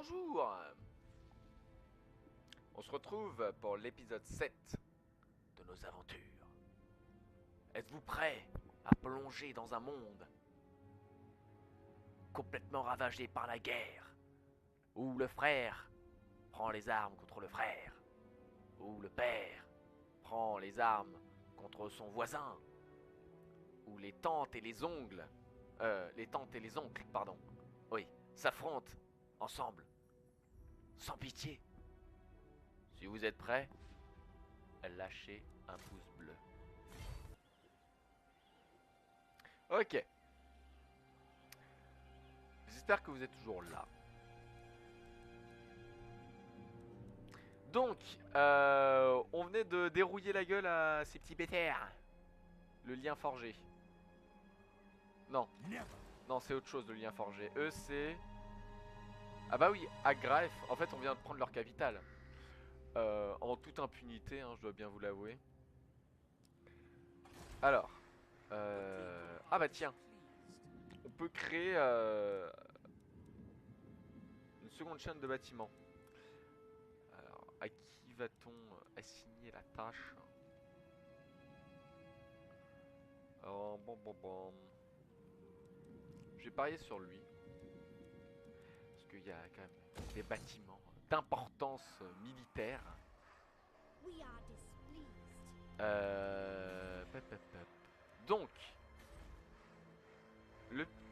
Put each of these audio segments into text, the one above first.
Bonjour. On se retrouve pour l'épisode 7 de nos aventures. Êtes-vous prêts à plonger dans un monde complètement ravagé par la guerre, où le frère prend les armes contre le frère, où le père prend les armes contre son voisin, où les tantes et les oncles, pardon, oui, s'affrontent ensemble, sans pitié. Si vous êtes prêts, lâchez un pouce bleu. Ok. J'espère que vous êtes toujours là. Donc, on venait de dérouiller la gueule à ces petits bêtères. Le lien forgé. Non. Non, c'est autre chose, le lien forgé. Eux, c'est... Ah bah oui, Agraef. En fait, on vient de prendre leur capitale. En toute impunité, hein, je dois bien vous l'avouer. Alors. Ah bah tiens. On peut créer une seconde chaîne de bâtiments. Alors, à qui va-t-on assigner la tâche? Alors, bon. Je vais parier sur lui. Parce qu'il y a quand même des bâtiments d'importance militaire. Pep. Donc,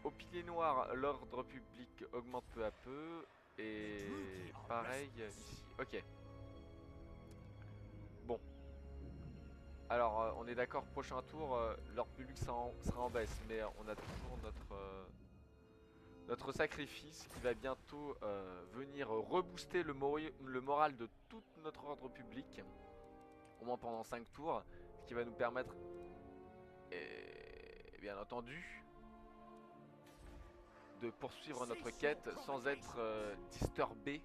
au pilier noir, l'ordre public augmente peu à peu. Et pareil ici. Ok. Bon. Alors, on est d'accord, prochain tour, l'ordre public sera en baisse. Mais on a toujours notre sacrifice qui va bientôt venir rebooster le moral de tout notre ordre public. Au moins pendant 5 tours. Ce qui va nous permettre, et bien entendu, de poursuivre notre quête sans être disturbé,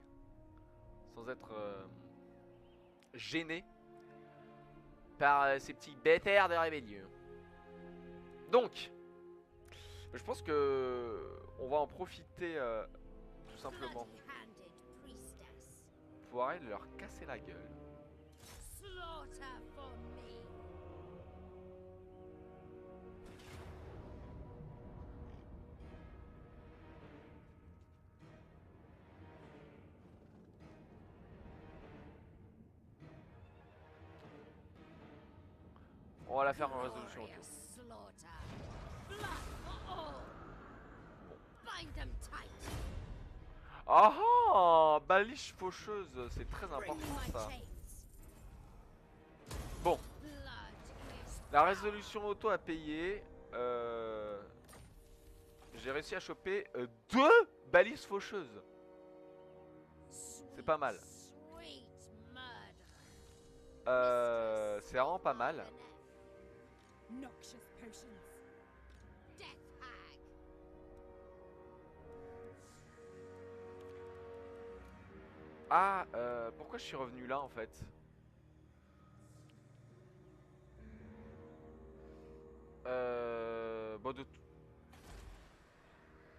sans être gêné par ces petits bêtères de rébellion. Donc, je pense que on va en profiter tout simplement pour aller leur casser la gueule. On va la faire en résolution auto. Ah ah, baliche faucheuse, c'est très important ça. Bon, la résolution auto a payé. J'ai réussi à choper 2 balises faucheuses. C'est pas mal. C'est vraiment pas mal. Ah, pourquoi je suis revenu là en fait? Bon de tout.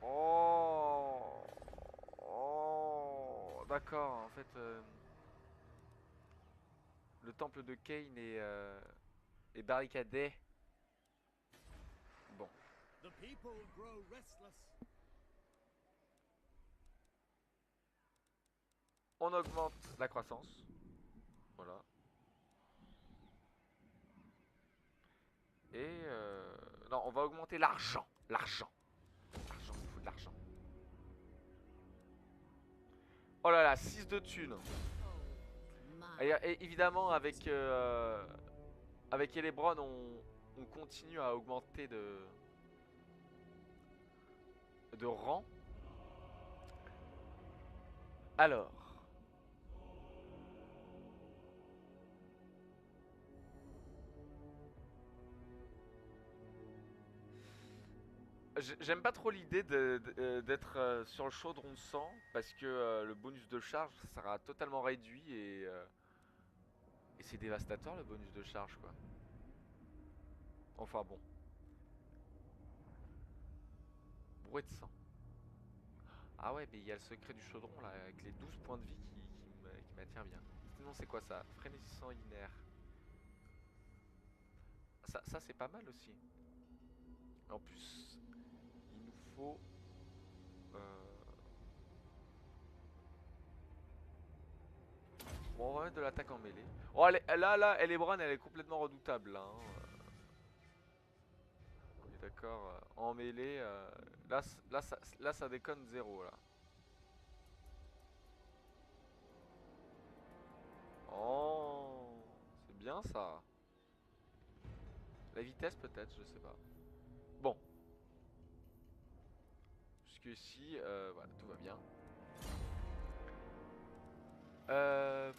Oh, d'accord, en fait, le temple de Kane est barricadé. Bon. On augmente la croissance. Voilà. Et non, on va augmenter l'argent. L'argent, il faut de l'argent. Oh là là, 6 de thunes. Et évidemment, avec Elebron, on continue à augmenter de rang. Alors, j'aime pas trop l'idée d'être sur le chaudron de sang parce que le bonus de charge sera totalement réduit et c'est dévastateur le bonus de charge quoi. Enfin bon. Brouet de sang. Ah ouais, mais il y a le secret du chaudron là, avec les 12 points de vie qui m'attire bien. Sinon c'est quoi ça? Frénésie sanguinaire. Ça c'est pas mal aussi. En plus, il nous faut... Bon, on va mettre de l'attaque en mêlée. Oh, là, elle est brune, elle est complètement redoutable là. Hein. On est d'accord. En mêlée, là, ça déconne zéro là. Oh, c'est bien ça. La vitesse peut-être, je sais pas. Bon, jusqu'ici, voilà, tout va bien. Euh...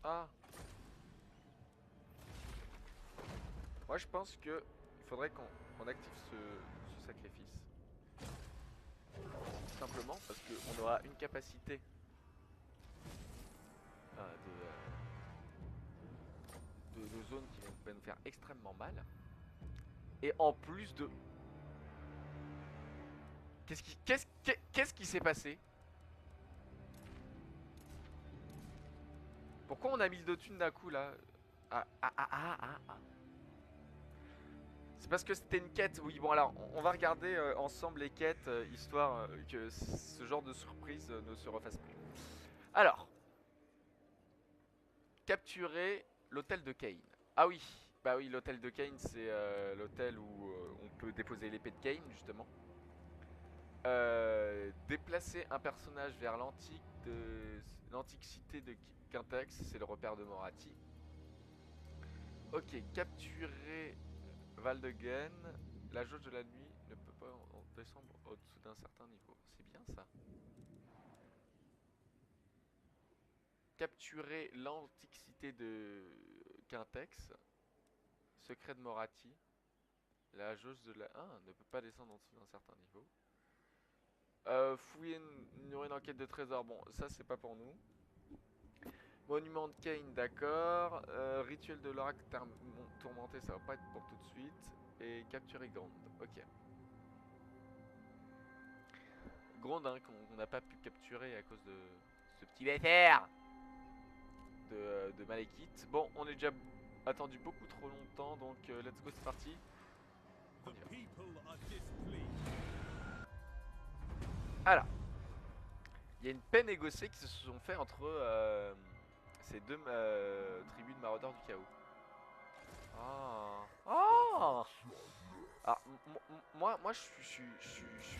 Ah, moi je pense que il faudrait qu'on active ce sacrifice. Tout simplement parce qu'on aura une capacité de zones qui va nous faire extrêmement mal. Et en plus de... Qu'est-ce qui s'est passé? Pourquoi on a 1000 de thunes d'un coup là? Ah. C'est parce que c'était une quête. Oui, bon alors, on va regarder ensemble les quêtes, histoire que ce genre de surprise ne se refasse plus. Alors, capturer l'hôtel de Kane. Ah oui, bah oui, l'hôtel de Kane, c'est l'hôtel où on peut déposer l'épée de Kane, justement. Déplacer un personnage vers l'antique cité de Quintex, c'est le repère de Morati. Ok, capturer Valdegen. La jauge de la nuit ne peut pas en descendre au-dessous d'un certain niveau. C'est bien ça. Capturer l'antique cité de Quintex. Secret de Morati. La jauge de la... Ah, ne peut pas descendre en dessous d'un certain niveau. Fouiller une enquête de trésor. Bon, ça c'est pas pour nous. Monument de Kane, d'accord. Rituel de l'oracle tourmenté, ça va pas être pour tout de suite. Et capturer Grande, ok. Grande, hein, qu'on n'a pas pu capturer à cause de ce petit BFR de Malekith. Bon, on est déjà attendu beaucoup trop longtemps, donc let's go, c'est parti. Alors, il y a une paix négociée qui se sont fait entre ces deux tribus de maraudeurs du chaos. Ah. Oh. Alors, moi je suis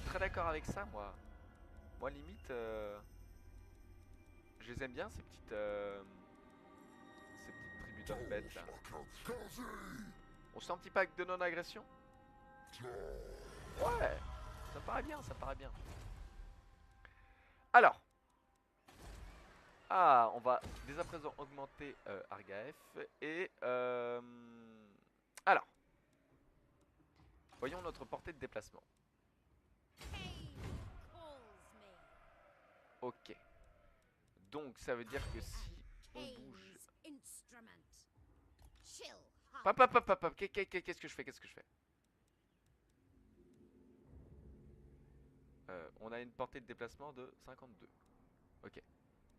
très d'accord avec ça, moi. Moi, limite, je les aime bien, ces petites tribus d'hommes bêtes là. On sent un petit pack de non-agression? Ouais, ça me paraît bien, ça me paraît bien. Alors, on va dès à présent augmenter Argaef. Et alors, voyons notre portée de déplacement. Ok. Donc ça veut dire que si on bouge... Hop. Qu'est-ce que je fais? Qu'est-ce que je fais? On a une portée de déplacement de 52. Ok.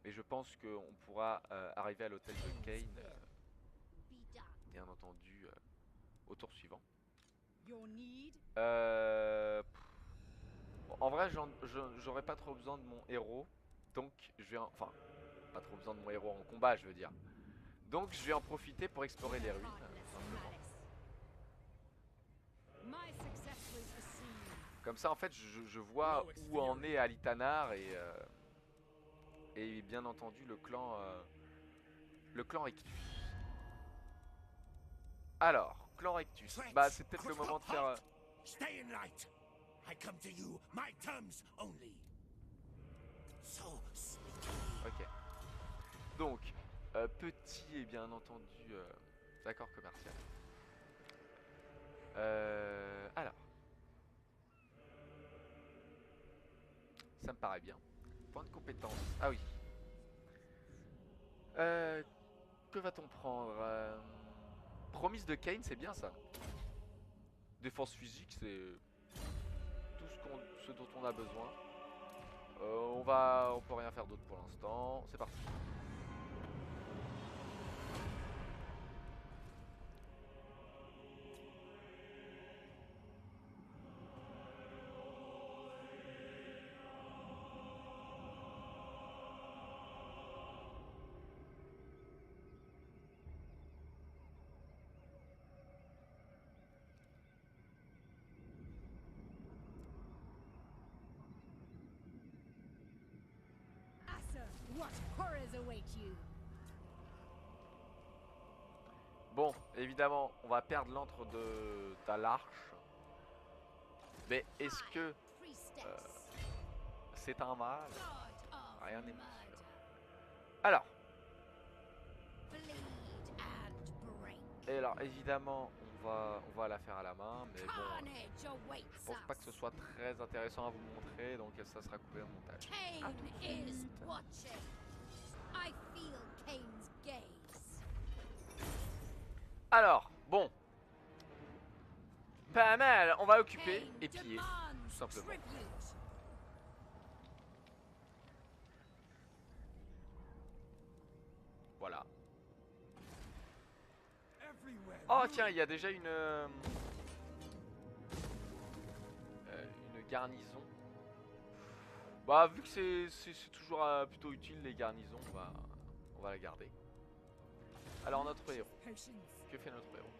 Mais je pense qu'on pourra arriver à l'hôtel de Kane, bien entendu, au tour suivant. En vrai, j'aurais pas trop besoin de mon héros. Donc, je vais enfin, pas trop besoin de mon héros en combat, je veux dire. Donc, je vais en profiter pour explorer les ruines, simplement. Comme ça, en fait, je vois où en est Alitanar et bien entendu le clan Rictus. Alors, clan Rictus. Bah, c'est peut-être le moment de faire... Ok. Donc, petit et bien entendu accord commercial. Alors, ça me paraît bien. Point de compétence. Ah oui. Que va-t-on prendre Promise de Kane, c'est bien ça. Défense physique, c'est ce dont on a besoin. On peut rien faire d'autre pour l'instant. C'est parti. What horrors await you? Bon, évidemment, on va perdre l'antre de l'arche. Mais est-ce que c'est un mal? Rien n'est plus sûr. Alors. Et alors, évidemment, on va la faire à la main, mais bon, je pense pas que ce soit très intéressant à vous montrer, donc ça sera coupé au montage. À tout de suite. Alors, bon. Pas mal, on va occuper et piller, tout simplement. Voilà. Oh tiens, il y a déjà une garnison. Bah vu que c'est toujours plutôt utile les garnisons, bah, on va la garder. Alors notre héros. Que fait notre héros?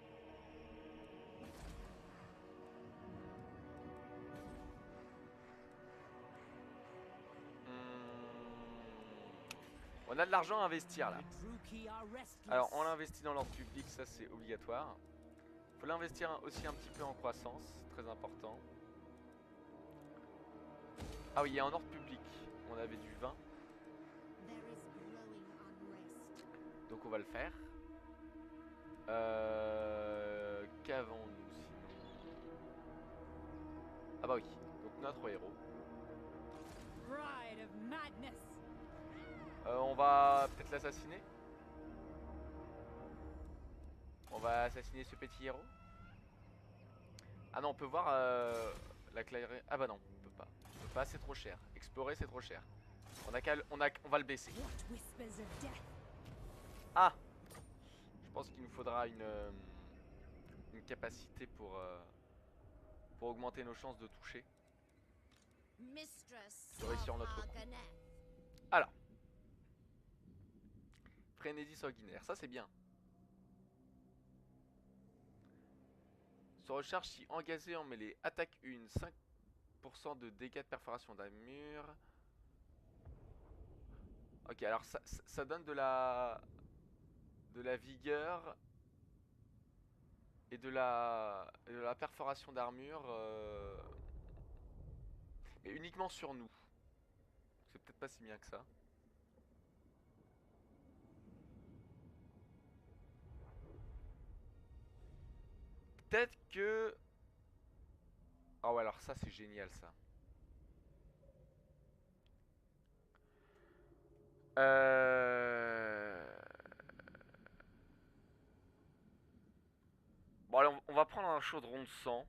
On a de l'argent à investir là. Alors on l'investit dans l'ordre public, ça c'est obligatoire. Faut l'investir aussi un petit peu en croissance, très important. Ah oui, il y a un ordre public, on avait du vin. Donc on va le faire. Qu'avons-nous sinon? Ah bah oui, donc notre héros. On va peut-être l'assassiner. On va assassiner ce petit héros. Ah non, on peut voir la clairerie. Ah bah non, on peut pas. On peut pas, c'est trop cher. Explorer, c'est trop cher. On va le baisser. Ah! Je pense qu'il nous faudra une capacité pour augmenter nos chances de toucher. De réussir notre coup. Alors. Frénésie sanguinaire, ça c'est bien. Se recharge si engagé en mêlée. Attaque 1, 5% de dégâts de perforation d'armure. Ok, alors ça donne de la vigueur et de la perforation d'armure. Mais uniquement sur nous. C'est peut-être pas si bien que ça. Peut-être que... Ah ouais, alors ça c'est génial ça. Bon allez, on va prendre un chaudron de sang.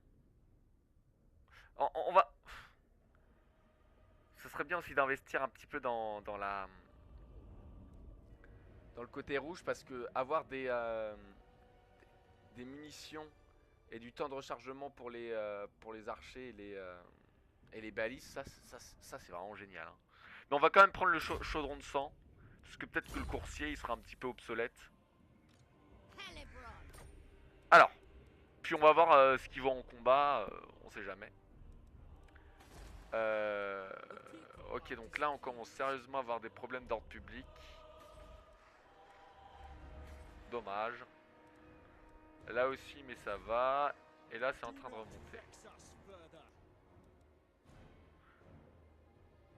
On va... Ce serait bien aussi d'investir un petit peu dans le côté rouge parce que avoir des munitions et du temps de rechargement pour les archers et les balises, ça c'est vraiment génial. Hein. Mais on va quand même prendre le chaudron de sang parce que peut-être que le coursier il sera un petit peu obsolète. Alors, puis on va voir ce qu'ils vont en combat, on sait jamais. Ok, donc là on commence sérieusement à avoir des problèmes d'ordre public. Dommage. Là aussi, mais ça va. Et là, c'est en train de remonter.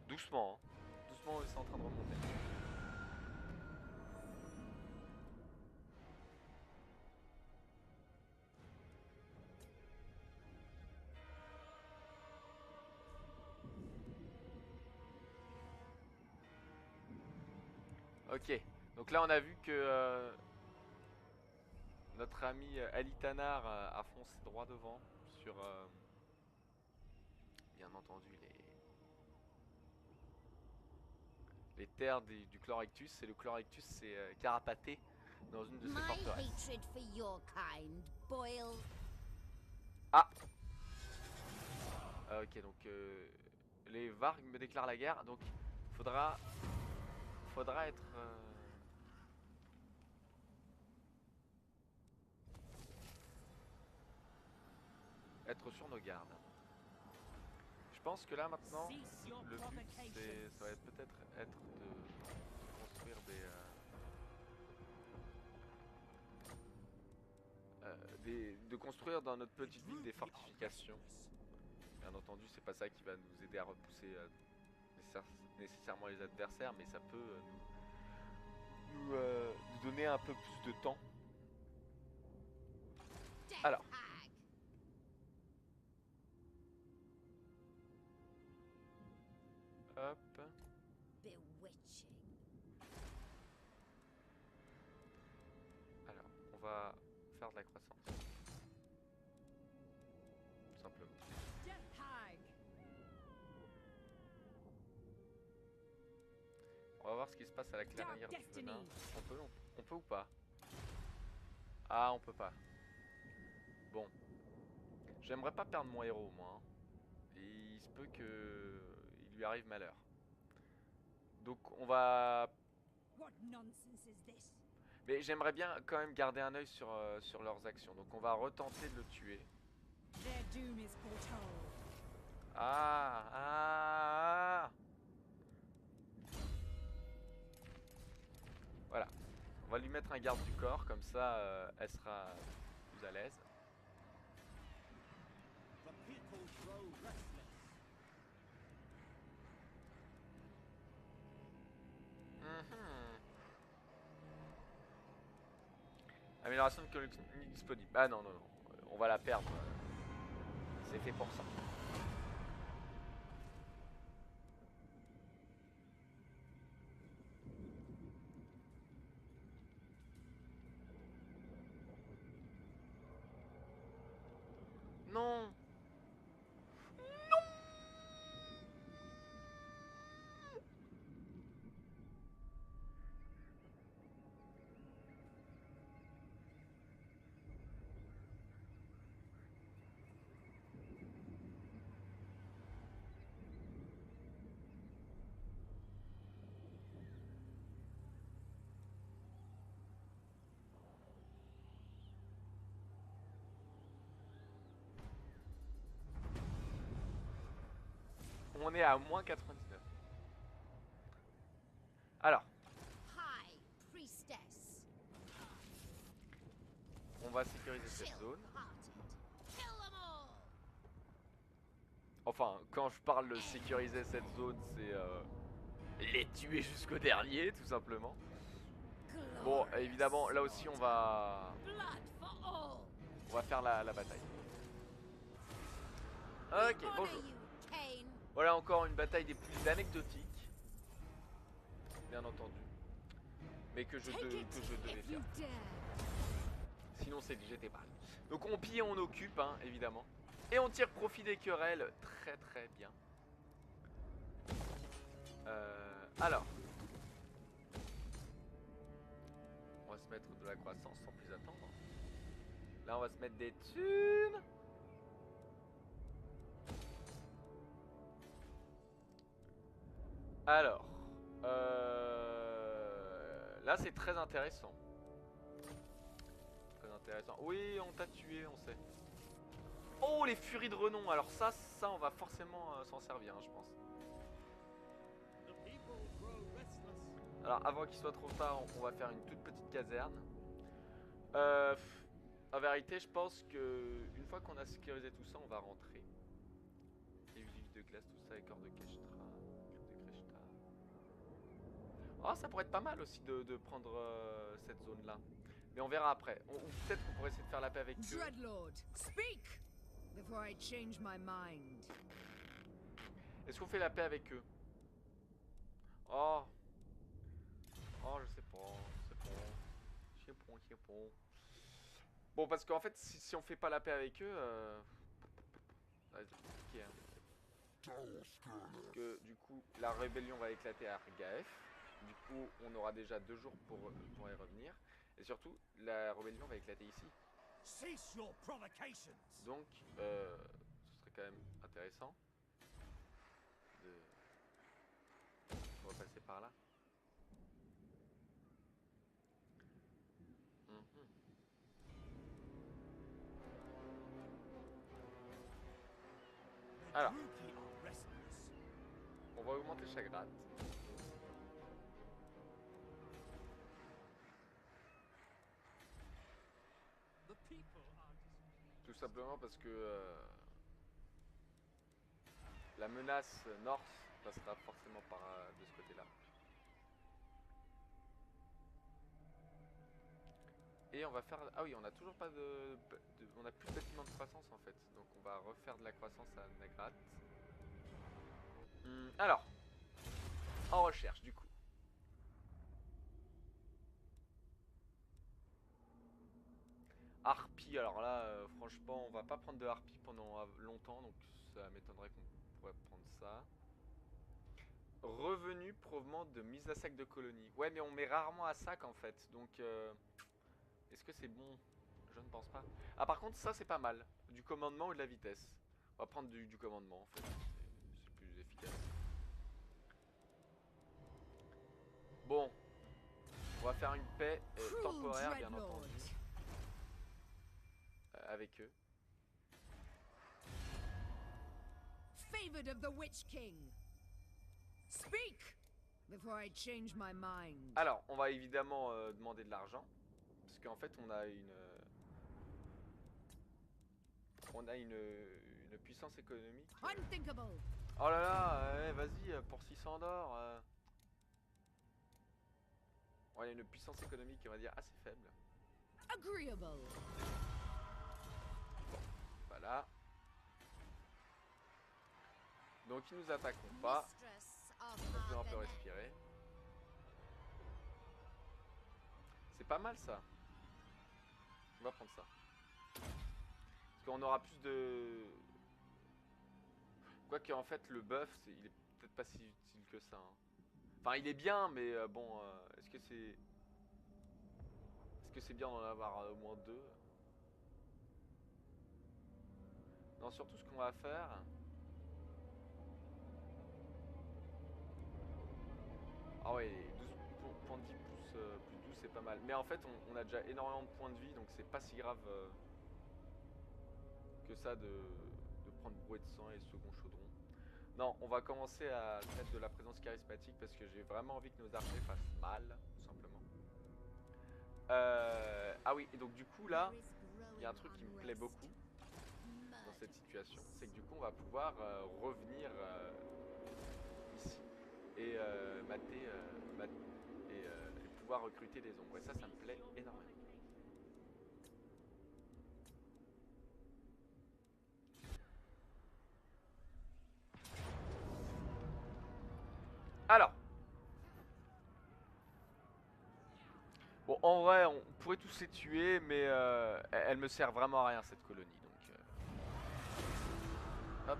Doucement, hein. Doucement, c'est en train de remonter. Ok, donc là on a vu que notre ami Ali Tanar a foncé droit devant sur bien entendu les terres du Chlorictus. Et le Chlorictus c'est carapaté dans une de ses My forteresses. hatred for your kind boils. Ah, ok, donc les Vargs me déclarent la guerre, donc faudra être sur nos gardes. Je pense que là maintenant, le but ça va peut-être être de construire de construire dans notre petite ville des fortifications. Bien entendu, c'est pas ça qui va nous aider à repousser nécessairement les adversaires, mais ça peut nous donner un peu plus de temps. Alors, hop. Bewitching. Alors, on va faire de la croissance. Tout simplement. On va voir ce qui se passe à la clairière du venin. On peut ou pas? Ah, on peut pas. Bon. J'aimerais pas perdre mon héros, moi. Hein. Et il se peut que il lui arrive malheur. Donc on va... What nonsense is this? Mais j'aimerais bien quand même garder un œil sur leurs actions. Donc on va retenter de le tuer. Their doom is foretold. Ah. Voilà. On va lui mettre un garde du corps, comme ça elle sera plus à l'aise. Amélioration de collection disponible. Ah non, non, non. On va la perdre. C'est fait pour ça. Non. On est à moins 99. Alors, High priestess. on va sécuriser cette zone. Kill them all. Enfin, quand je parle de sécuriser cette zone, c'est les tuer jusqu'au dernier, tout simplement. Bon, évidemment, là aussi, on va faire la bataille. Ok, bonjour. Voilà encore une bataille des plus anecdotiques, bien entendu, mais que je devais faire. Sinon c'est que j'étais mal. Donc on pille et on occupe, hein, évidemment. Et on tire profit des querelles très très bien. Alors. On va se mettre de la croissance sans plus attendre. Là on va se mettre des thunes. Alors. Là c'est très intéressant. Très intéressant. Oui, on t'a tué, on sait. Oh, les furies de renom. Alors ça on va forcément s'en servir, hein, je pense. Alors avant qu'il soit trop tard, on va faire une toute petite caserne. En vérité, je pense que une fois qu'on a sécurisé tout ça, on va rentrer. Les huiles de glace, tout ça, les corps de Keshtra, de Kreshta. Oh, ça pourrait être pas mal aussi de prendre cette zone-là. Mais on verra après. Ou peut-être qu'on pourrait essayer de faire la paix avec eux. Dreadlord, speak before I change my mind. Est-ce qu'on fait la paix avec eux? Oh. Oh, je sais pas. Je sais pas. Bon, parce qu'en fait, si on fait pas la paix avec eux, ça va être compliqué. Hein. Parce que du coup, la rébellion va éclater à Argaef. Du coup, on aura déjà 2 jours pour y revenir. Et surtout, la rébellion va éclater ici. Donc, ce serait quand même intéressant de repasser par là. Alors, on va augmenter chaque grade. Tout simplement parce que la menace North passera forcément par de ce côté-là. Et on va faire... Ah oui, on a toujours pas on a plus de bâtiment de croissance en fait. Donc on va refaire de la croissance à Nagrat. Alors, en recherche du coup. Harpie, alors là, franchement, on va pas prendre de harpie pendant longtemps, donc ça m'étonnerait qu'on pourrait prendre ça. Revenus provenant de mise à sac de colonies. Ouais, mais on met rarement à sac en fait, donc est-ce que c'est bon? Je ne pense pas. Ah, par contre, ça c'est pas mal. Du commandement ou de la vitesse. On va prendre du commandement en fait, c'est plus efficace. Bon, on va faire une paix temporaire, bien entendu. Avec eux. Favored of the Witch King. Speak before I change my mind. Alors, on va évidemment demander de l'argent, parce qu'en fait, on a une puissance économique. Unthinkable. Oh là là, vas-y pour 600 d'or. On a une puissance économique, on va dire assez faible. Agreeable. Voilà. Donc ils nous attaqueront pas. Maintenant on peut respirer. C'est pas mal ça. On va prendre ça. Parce qu'on aura plus de... Quoique en fait le buff, il est peut-être pas si utile que ça. Hein. Enfin il est bien, mais bon, est-ce que c'est... Est-ce que c'est bien d'en avoir au moins 2? Non, surtout ce qu'on va faire... Ah ouais, 12 points de vie plus 12 c'est pas mal. Mais en fait on a déjà énormément de points de vie, donc c'est pas si grave que ça de prendre brouet de sang et second chaudron. Non, on va commencer à mettre de la présence charismatique parce que j'ai vraiment envie que nos archers fassent mal, tout simplement. Ah oui, et donc du coup là, il y a un truc qui me plaît beaucoup dans cette situation, c'est que du coup on va pouvoir revenir ici et mater et pouvoir recruter des ombres. Et ça me plaît énormément. Alors, bon, en vrai, on pourrait tous les tuer, mais elle me sert vraiment à rien cette colonie. Donc, hop.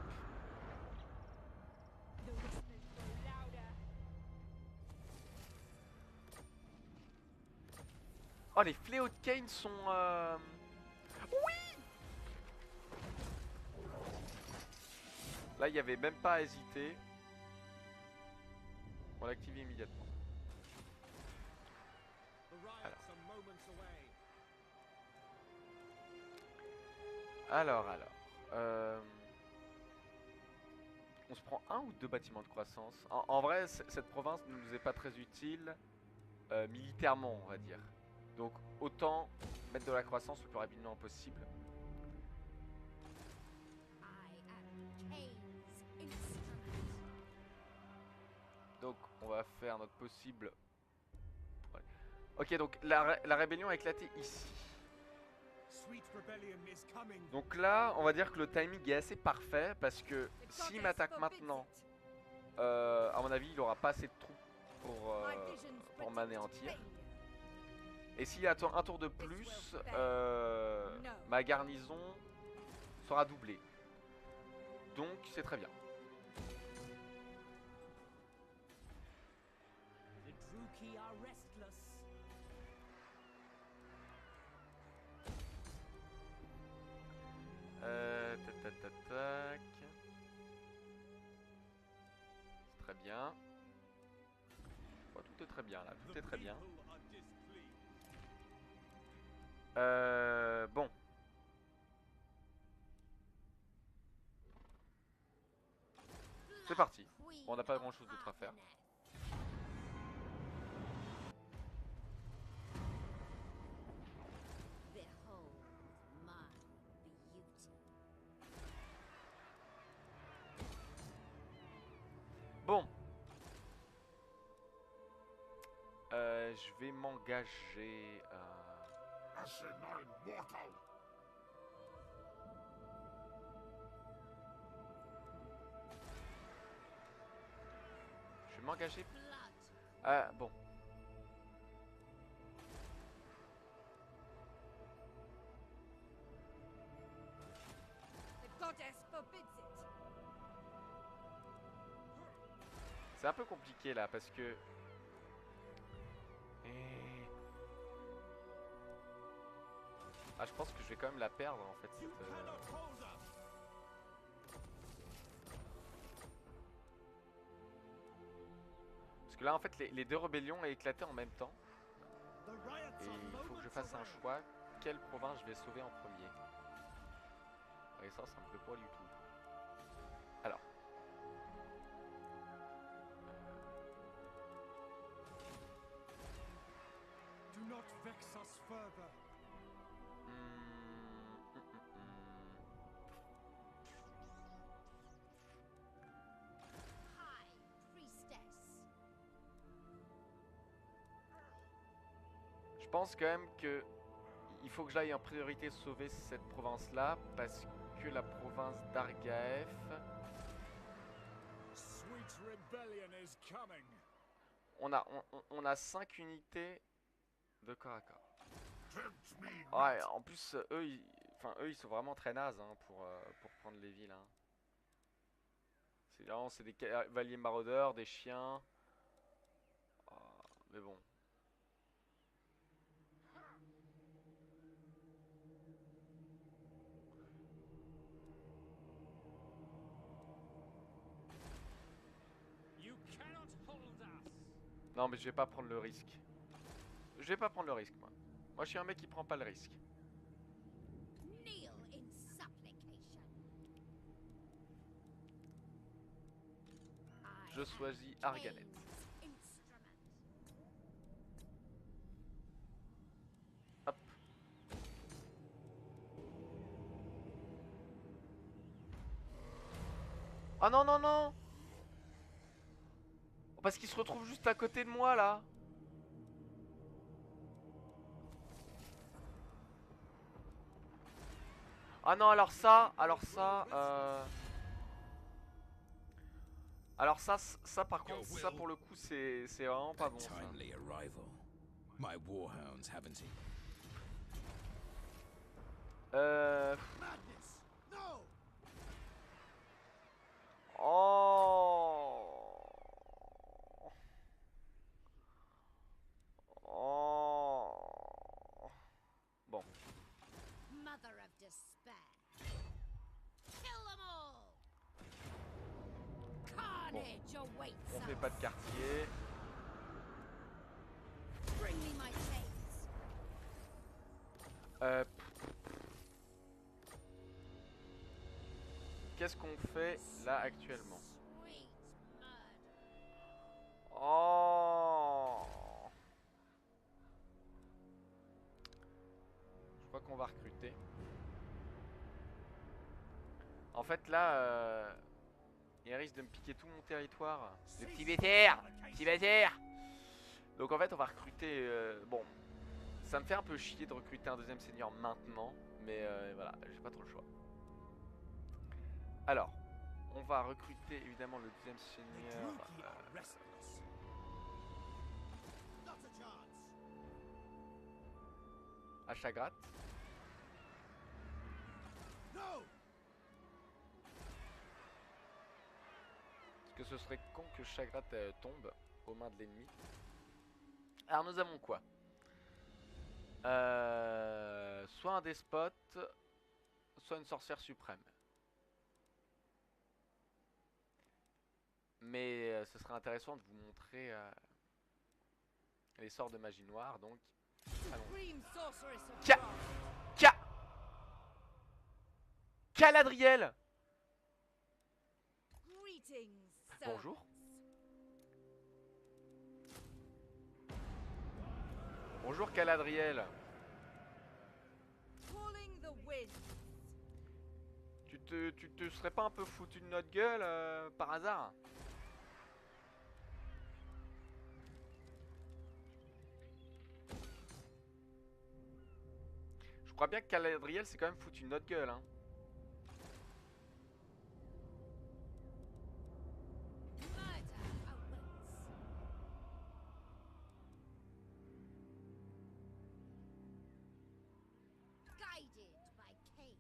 Oh, les fléaux de Kane sont... Oui! Là, il n'y avait même pas à hésiter. On l'active immédiatement. Alors. On se prend 1 ou 2 bâtiments de croissance. En vrai, cette province ne nous est pas très utile militairement, on va dire. Donc, autant mettre de la croissance le plus rapidement possible. Donc, on va faire notre possible. Ok, donc la rébellion a éclaté ici. Donc là, on va dire que le timing est assez parfait parce que s'il m'attaque maintenant, à mon avis, il aura pas assez de troupes pour m'anéantir. Et s'il attend un tour de plus, ma garnison sera doublée. Donc c'est très bien. Yuki are restless. Tac, tac, tac, tac. C'est très bien. Bon, tout est très bien là, tout est très bien. Bon. C'est parti. Bon, on n'a pas grand chose d'autre à faire. Bon. Je vais m'engager à... Je vais m'engager... bon. C'est un peu compliqué là parce que... Ah, je pense que je vais quand même la perdre en fait cette... Parce que là en fait les deux rébellions ont éclaté en même temps. Et il faut que je fasse un choix. Quelle province je vais sauver en premier? Et ça me plaît pas du tout. Alors. Do not vex us further. Je pense quand même que il faut que j'aille en priorité sauver cette province là parce que la province d'Argaef. On a 5 unités de corps à corps. Ouais, en plus eux ils sont vraiment très nazes hein, pour prendre les villes. Hein. C'est des cavaliers maraudeurs, des chiens. Oh, mais bon. Non mais je vais pas prendre le risque. Je vais pas prendre le risque moi. Moi je suis un mec qui prend pas le risque. Je choisis Arganet. Hop. Ah non non non. Parce qu'il se retrouve juste à côté de moi là. Ah non alors ça ça par contre ça pour le coup c'est vraiment pas bon ça. Oh. Oh. Bon. Bon. On fait pas de quartier. Qu'est-ce qu'on fait là actuellement? Oh. Je crois qu'on va recruter. En fait là, il risque de me piquer tout mon territoire. Le petit bétaire. Petit bétaire. Donc en fait on va recruter... bon, ça me fait un peu chier de recruter un deuxième seigneur maintenant. Mais voilà, j'ai pas trop le choix. Alors, on va recruter évidemment le deuxième seigneur à Chagrat. Parce que ce serait con que Chagrat tombe aux mains de l'ennemi. Alors nous avons quoi? Soit un despote, soit une sorcière suprême. Mais ce serait intéressant de vous montrer les sorts de magie noire, donc allons. Supreme sorceress of Ca- Wrath. Ca... Caladriel. Greetings, Bonjour. servants. Bonjour Caladriel. Calling the winds. Tu te serais pas un peu foutu de notre gueule par hasard? Je crois bien que Caladriel c'est quand même foutu de notre gueule, hein. Murder awaits. Guided by Cain.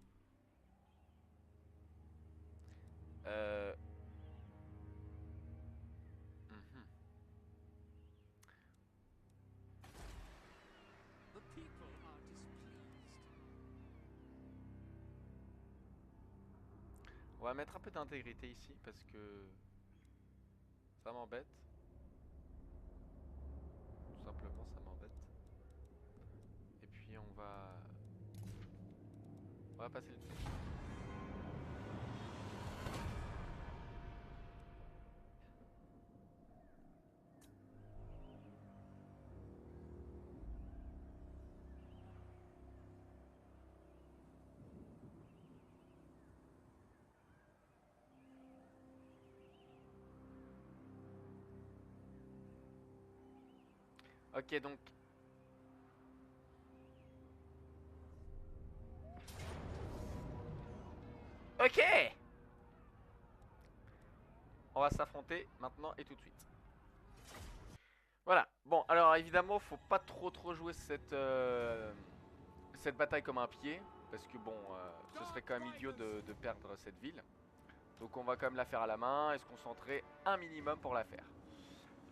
Mhm. The people are displeased. On va mettre un peu d'intégrité ici parce que ça m'embête. Tout simplement ça m'embête. Et puis on va passer le tour. Ok, donc ok, on va s'affronter maintenant et tout de suite. Voilà, bon alors évidemment faut pas trop jouer cette bataille comme un pied. Parce que bon, ce serait quand même idiot de perdre cette ville. Donc on va quand même la faire à la main et se concentrer un minimum pour la faire.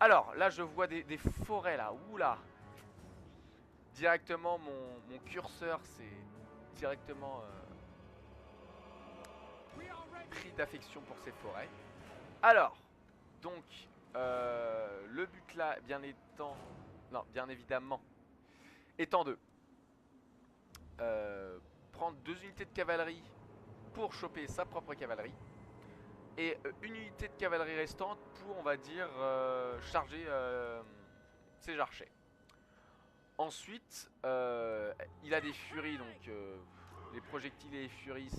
Alors là je vois des forêts là, oula. Directement mon curseur c'est directement pris d'affection pour ces forêts. Alors, donc le but là bien évidemment étant de prendre 2 unités de cavalerie pour choper sa propre cavalerie. Et une unité de cavalerie restante pour, on va dire, charger ses archers. Ensuite, il a des furies, donc les projectiles et les furies,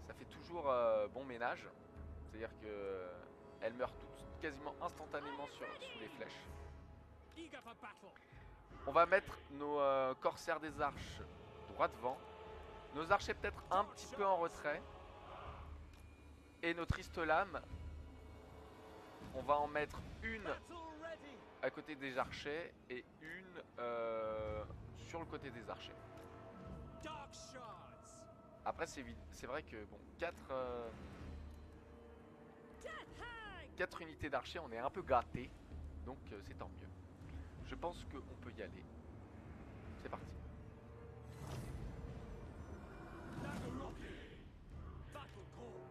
ça fait toujours bon ménage. C'est-à-dire que elles meurent toutes quasiment instantanément sous les flèches. Eager for battle. On va mettre nos corsaires des arches droit devant. Nos archers peut-être un petit peu en retrait. Et nos tristes lames, on va en mettre une Battle ready. à côté des archers et une sur le côté des archers. Dark shards. Après c'est vrai que bon 4 unités d'archers on est un peu gâtés. Donc c'est tant mieux. Je pense qu'on peut y aller. C'est parti. Battle calls.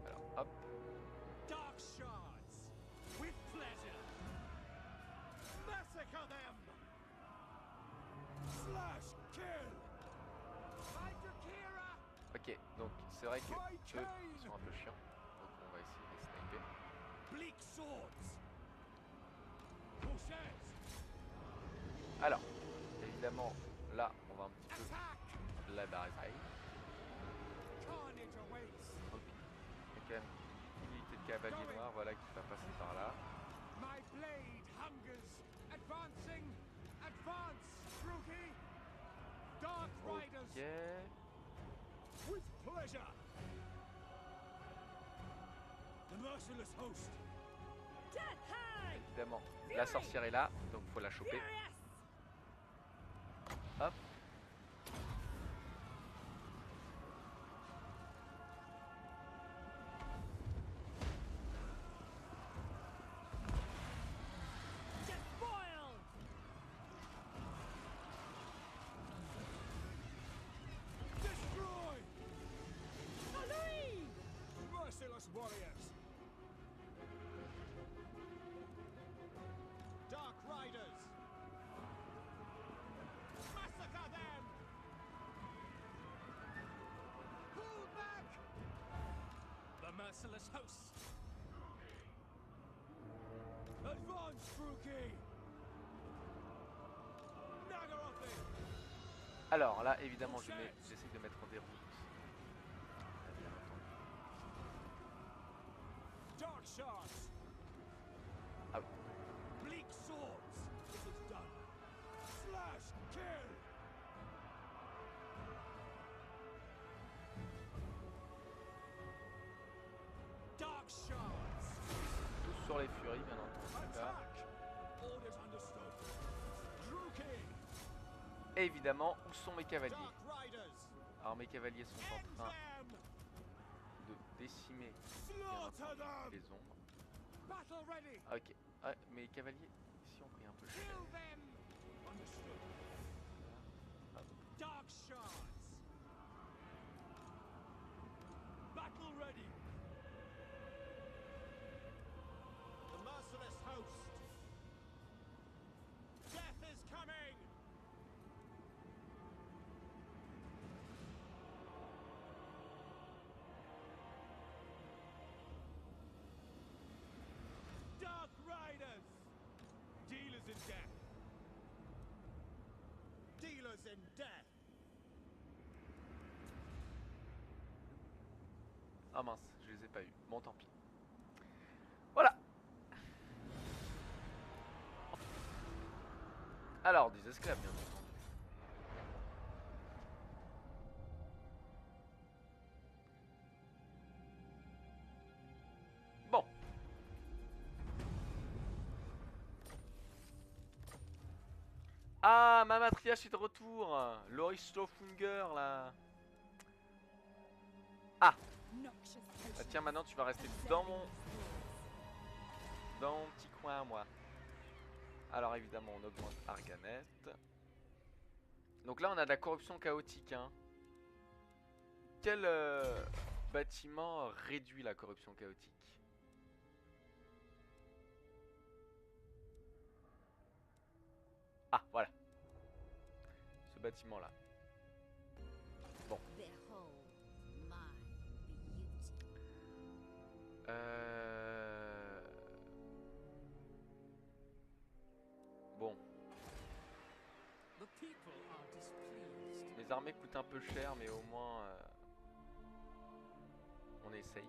Alors hop. Dark shards. With pleasure. Massacre them. Slash kill. Fighter Kira. Ok, donc c'est vrai que eux ils sont un peu chiants. Donc on va essayer de les sniper. Bleak swords. Possess. Alors, évidemment, là on va un petit Attack. peu la bataille. Carnage awaits. Hop. Il y a quand même une unité de cavalier noir voilà, qui va passer par là. My blade hungers. Advancing. Advance, Fruity. Dark riders. Ok. With pleasure. The merciless host. Évidemment, la sorcière est là, donc faut la choper. Hop. merciless host. Advance, Brookie. Nagarothi. Alors là, évidemment, j'essaie de mettre en déroute. Bien entendu. Dark shards. Ah oui. Bleak swords. It is done. Slash kill. Dark shards. Tous sur les furies, bien entendu. Là. Attack. Orders understood. Brookie. Et évidemment, où sont mes cavaliers? Dark riders. Alors mes cavaliers sont en End train them. de décimer Slaughter them. les ombres. Battle ready. Ok. Ah, mes cavaliers ici ont pris un peu cher. Kill them. Understood. Dark shards. Battle ready. The merciless host. Death is coming. Dark riders. Dealers in death. Dealers in death. Ah mince, je les ai pas eu. Bon, tant pis. Voilà. Alors, des esclaves, bien entendu. Bon. Ah, ma matriarche est de retour. Loris Stofunger, là. Ah. Bah tiens, maintenant tu vas rester dans mon petit coin à moi. Alors évidemment on augmente Arganet. Donc là on a de la corruption chaotique, hein. Quel bâtiment réduit la corruption chaotique? Ah voilà. Ce bâtiment là. Bon. Bon. The people are displeased. Mes armées coûtent un peu cher, mais au moins on est safe.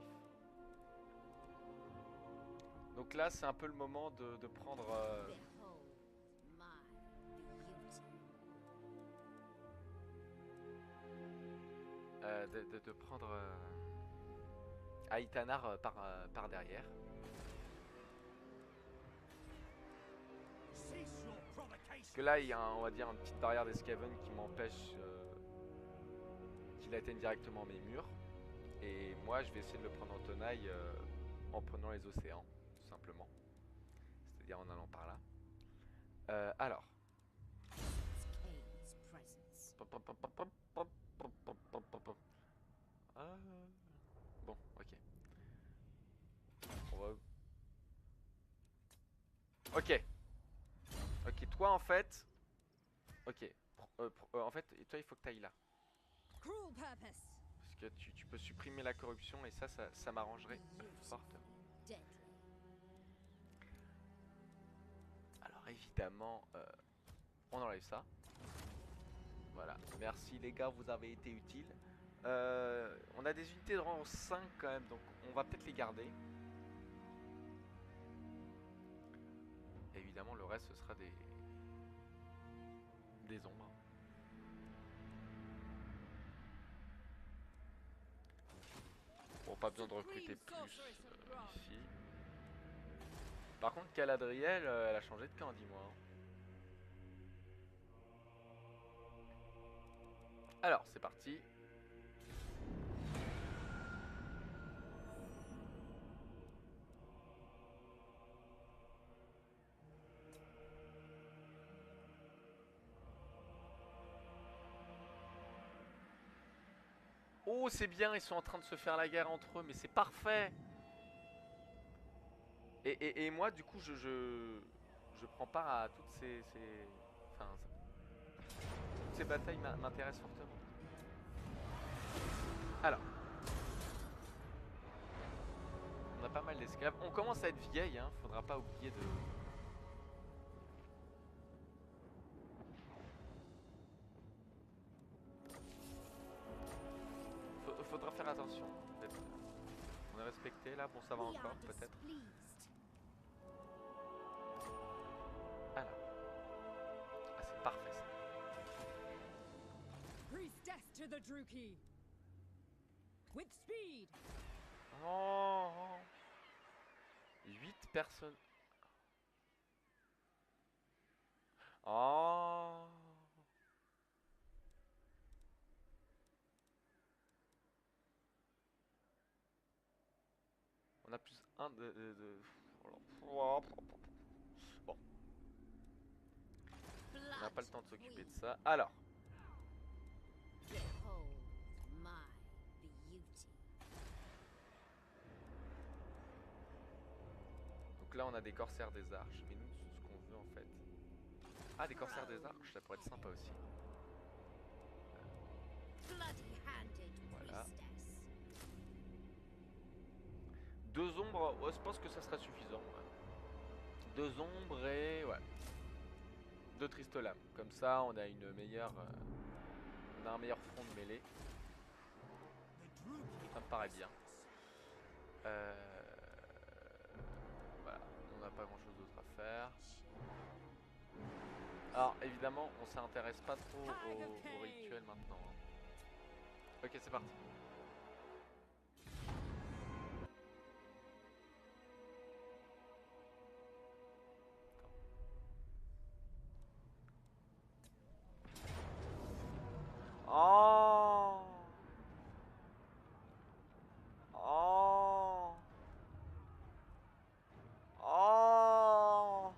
Donc là, c'est un peu le moment de prendre. De prendre Aitanar par derrière. Cease your Parce provocation. que là, il y a, on va dire, une petite barrière des Skaven qui m'empêche qu'il atteigne directement mes murs. Et moi, je vais essayer de le prendre en tenaille en prenant les océans, tout simplement. C'est-à-dire en allant par là. Alors. Bon, ok. On va... Ok. Ok, toi en fait... Ok. En fait, toi il faut que tu ailles là. Cruel purpose. Parce que tu peux supprimer la corruption et ça m'arrangerait fortement. Alors évidemment, on enlève ça. Voilà, merci les gars, vous avez été utiles. On a des unités de rang 5 quand même, donc on va peut-être les garder. Et évidemment, le reste, ce sera des ombres. Bon, pas besoin de recruter plus ici. Par contre, Galadriel, elle a changé de camp, dis-moi. Alors, c'est parti. Oh, c'est bien, ils sont en train de se faire la guerre entre eux, mais c'est parfait. Et moi, du coup, je prends part à toutes enfin, toutes ces batailles m'intéressent fortement. Alors. l'esclave. On commence à être vieille, hein. Faudra pas oublier de... Faudra faire attention. On est respecté là, bon ça va encore peut-être. Alors. Ah c'est parfait ça. Priestess to the Druki. With speed. Oh. 8 personnes. Oh. On a plus un de... Bon. On n'a pas le temps de s'occuper de ça. Alors. Donc là on a des corsaires des arches. Mais nous ce qu'on veut en fait. Ah des corsaires des arches, ça pourrait être sympa aussi. Voilà. 2 ombres, ouais, je pense que ça sera suffisant. Ouais. 2 ombres et ouais. 2 tristes lames. Comme ça on a une meilleure... on a un meilleur front de mêlée. Ça me paraît bien. Voilà, on n'a pas grand chose d'autre à faire. Alors évidemment on s'intéresse pas trop au rituel maintenant. Ok c'est parti. Oh. Oh. Oh.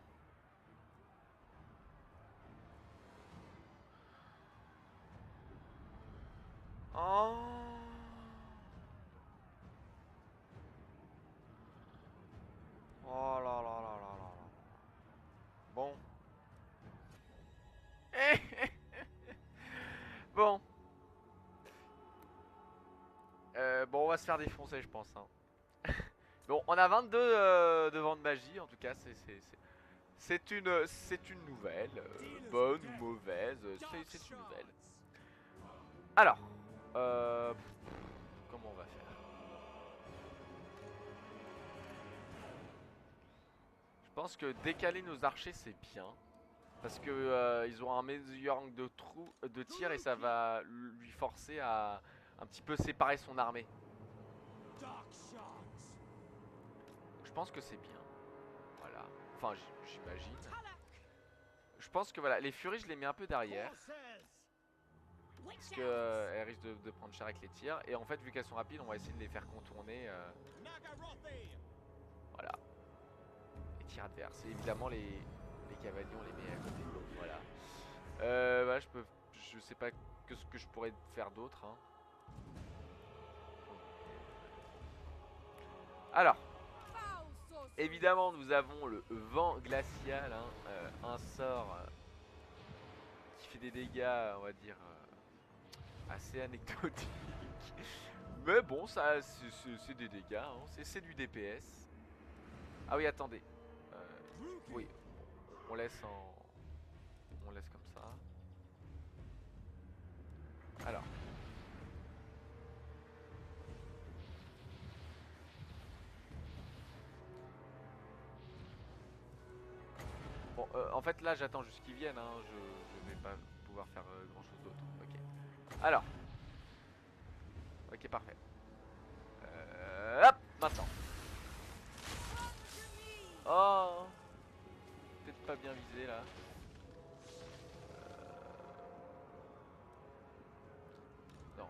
Oh. Oh là là là là là là. Bon. Bon. Bon, on va se faire défoncer, je pense. Hein. Bon, on a 22 de vente magie, en tout cas, c'est une nouvelle. Bonne ou mauvaise, c'est une nouvelle. Alors, comment on va faire? Je pense que décaler nos archers, c'est bien. Parce que ils ont un meilleur angle de tir et ça va lui forcer à un petit peu séparer son armée. Je pense que c'est bien. Voilà. Enfin, j'imagine. Je pense que voilà, les furies, je les mets un peu derrière. Parce qu'elles risquent de prendre cher avec les tirs. Et en fait, vu qu'elles sont rapides, on va essayer de les faire contourner. Voilà. Les tirs adverses. Et évidemment, les cavaliers, on les met à côté. Voilà. Voilà, je sais pas ce que je pourrais faire d'autre. Hein. Alors, évidemment, nous avons le vent glacial, hein, un sort qui fait des dégâts, on va dire, assez anecdotiques. Mais bon, ça, c'est des dégâts, hein, c'est du DPS. Ah oui, attendez. Oui, on laisse comme ça. Alors. Bon, en fait là j'attends juste qu'ils viennent, hein. Je vais pas pouvoir faire grand chose d'autre. Ok. Alors. Ok, parfait. Hop, maintenant. Oh. Peut-être pas bien visé là. Non.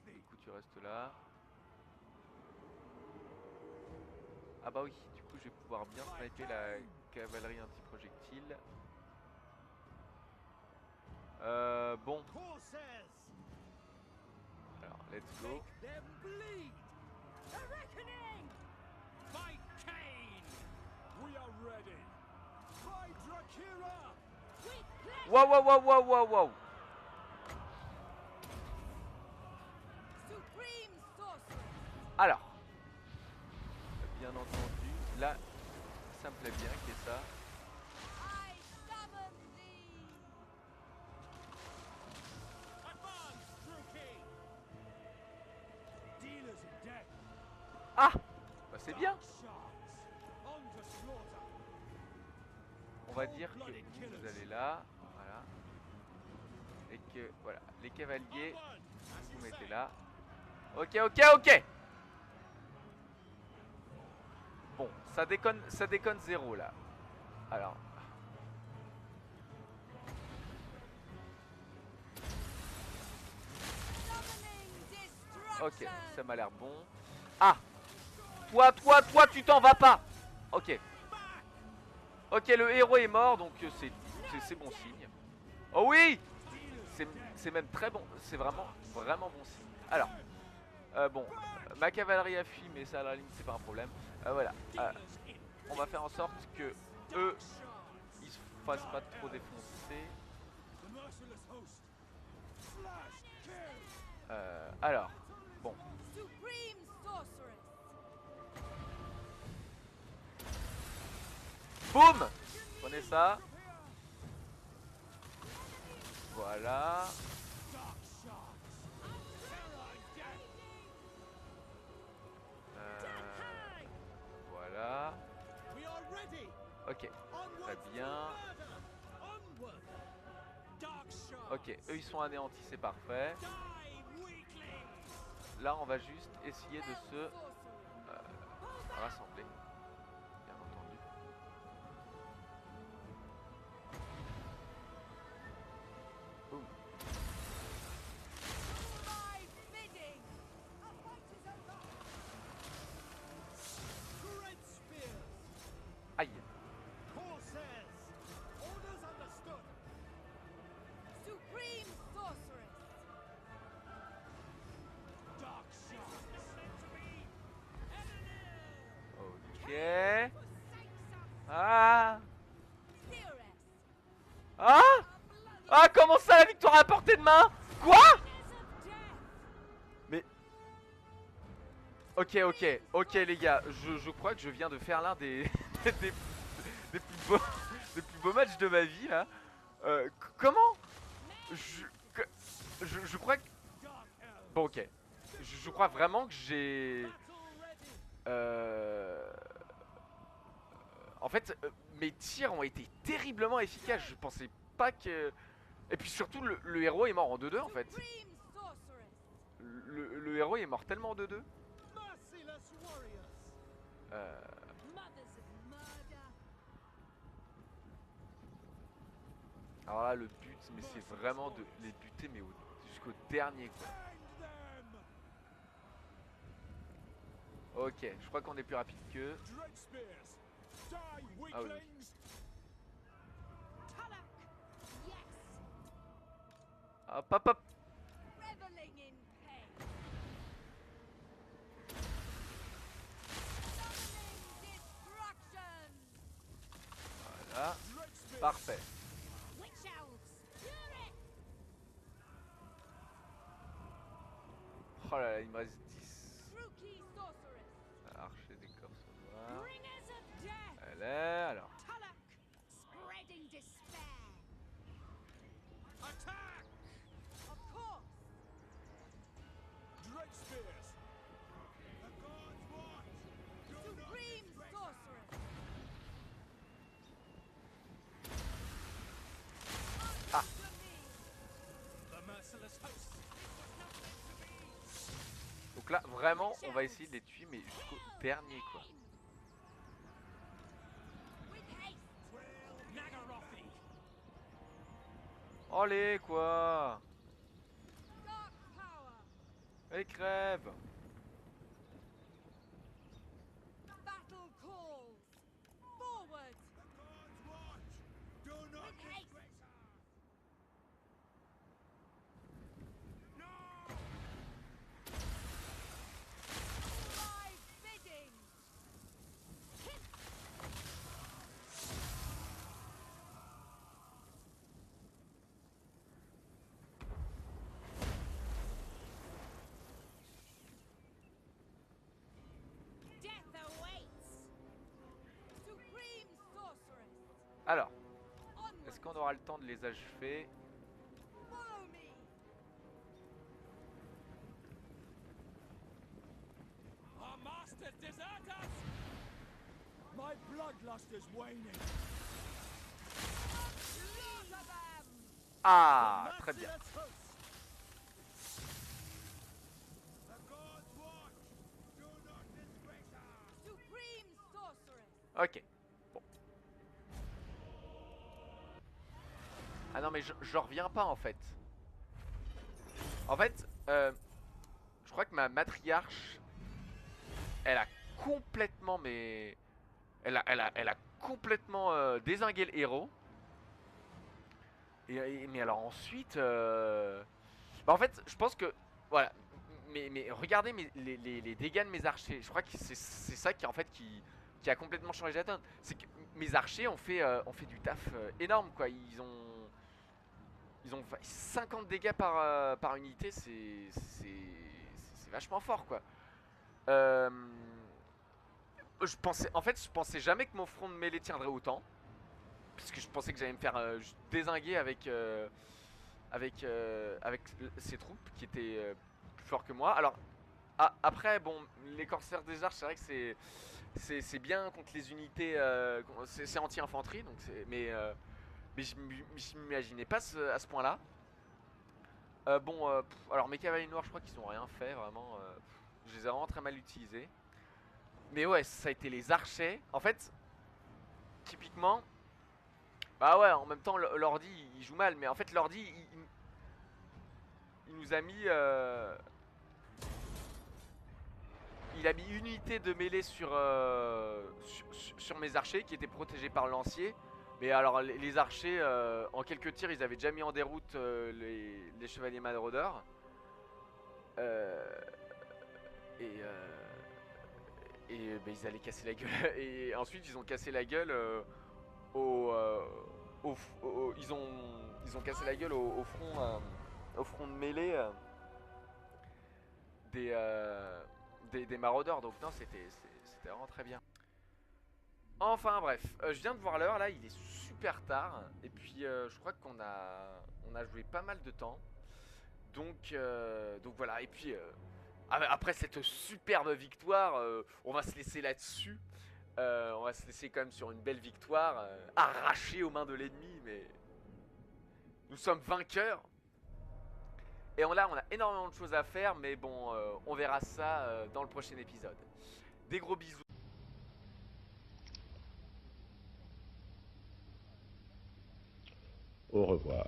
Du coup tu restes là. Ah bah oui, du coup je vais pouvoir bien sniper la cavalerie anti-projectile. Bon. Alors, let's go. Waouh, waouh, waouh, waouh, waouh, waouh. Alors, bien entendu. Là, ça me plaît bien qu'il y ait ça. I summon thee. Advance, true king. Dealers in death. Ah bah c'est bien. Dark sharks. On to slaughter. On va dire que vous allez là, voilà. Et que, voilà, les cavaliers, Onward, as vous you mettez say. là. Ok, ok, ok. Bon, ça déconne zéro là. Alors. Summoning Ok, destruction. ça m'a l'air bon. Ah, toi, tu t'en vas pas. Ok. Ok, le héros est mort, donc c'est bon signe. Oh oui, c'est même très bon, c'est vraiment bon signe. Alors, bon, ma cavalerie a fui, mais ça à la limite c'est pas un problème. Voilà, on va faire en sorte que eux, ils se fassent pas trop défoncer. The merciless host. Slash, kill. Alors, bon, Supreme sorceress. boum, prenez ça. Voilà. Dark sharks. Terror and death. Voilà. We are ready. Ok, Onward très bien. to murder. Onward. Dark sharks. Ok, eux ils sont anéantis, c'est parfait. Die, weakling. Là, on va juste essayer de Hell se sorcery. rassembler, bien entendu. Boum. My bidding. A fight is over. Great spears. Aïe. Corsairs. Orders understood. Supreme sorceress. Dark sharks. Ok. Forsakes us. Ah. Seeress. Ah. A bloody Ah, comment ça, la victoire à portée de main? Quoi? witness of death. Mais... Ok les gars, je crois que je viens de faire l'un des... des plus beaux matchs de ma vie là. Comment? Je crois que... Dark elves. Bon ok. Je crois vraiment que j'ai... Battle ready. En fait, mes tirs ont été terriblement efficaces. Je pensais pas que... Et puis surtout, le héros est mort en 2-2 en fait. Supreme sorceress. Le héros est mort tellement en 2-2. Merciless warriors. Mothers of murder. Alors là, le but, mais c'est vraiment de les buter, mais jusqu'au dernier quoi. Find them. Ok, je crois qu'on est plus rapide que... Dread spears. Die, Ah oui. weaklings. Tulloch. Yes. Hop hop hop. Reveling in pain. Summoning destruction. Voilà, Dread spears. parfait. Witch elves. Fury. Oh là là, il me reste 10. Rookie sorceress. Archer des corses noirs. Bringers of death. Elle est... Alors... Tulloch. Spreading despair. Attack. Of course. Dread spears. The gods watch. Do not Supreme disgrace us. sorceress. Ah. Unto me. The merciless host. It was not meant to be. Donc là, vraiment, on va essayer de les tuer, mais jusqu'au dernier quoi. With haste. Nagarothi. Allez quoi. Dark power. Et crève. Battle calls. Forward. The gods watch. Do not With haste. disgrace us. No. My bidding. Hit. Alors, est-ce Onward. qu'on aura le temps de les achever? Follow me. Our masters desert us! My bloodlust is waning. Slaughter them. Ah, très bien. Merciless host. The gods watch. Do not disgrace us. Supreme sorceress. Ok. Bon. Ah non mais je reviens pas en fait. En fait, je crois que ma matriarche, elle a complètement mais... Elle a complètement dézingué le héros. Mais alors ensuite... Bah en fait, je pense que... Voilà. Mais regardez les dégâts de mes archers. Je crois que c'est ça qui en fait qui a complètement changé la donne. C'est que mes archers ont fait du taf énorme quoi. Ils ont 50 dégâts par unité. C'est vachement fort quoi. Je pensais jamais que mon front de mêlée tiendrait autant. Puisque je pensais que j'allais me faire juste dézinguer avec ces troupes qui étaient plus forts que moi. Alors, après, bon, les corsaires des arches, c'est vrai que c'est bien contre les unités, c'est anti-infanterie, donc mais je m'imaginais pas à ce point-là. Alors mes cavaliers noirs, je crois qu'ils ont rien fait vraiment. Je les ai vraiment très mal utilisés. Mais ouais, ça a été les archers. En fait, typiquement, bah ouais, en même temps, l'ordi il joue mal, mais en fait, l'ordi il nous a mis. Il a mis une unité de mêlée sur mes archers qui étaient protégés par le lancier. Mais alors les archers, en quelques tirs, ils avaient déjà mis en déroute les chevaliers maraudeurs. Et bah, ils allaient casser la gueule. Et ensuite ils ont cassé la gueule ils ont cassé la gueule au front de mêlée des maraudeurs. Donc non, c'était vraiment très bien. Enfin bref, je viens de voir l'heure là, il est super tard. Et puis je crois qu'on a joué pas mal de temps. Donc voilà, et puis après cette superbe victoire, on va se laisser là-dessus. On va se laisser quand même sur une belle victoire, arrachée aux mains de l'ennemi, mais nous sommes vainqueurs. Et là, on a énormément de choses à faire, mais bon, on verra ça dans le prochain épisode. Des gros bisous. Au revoir.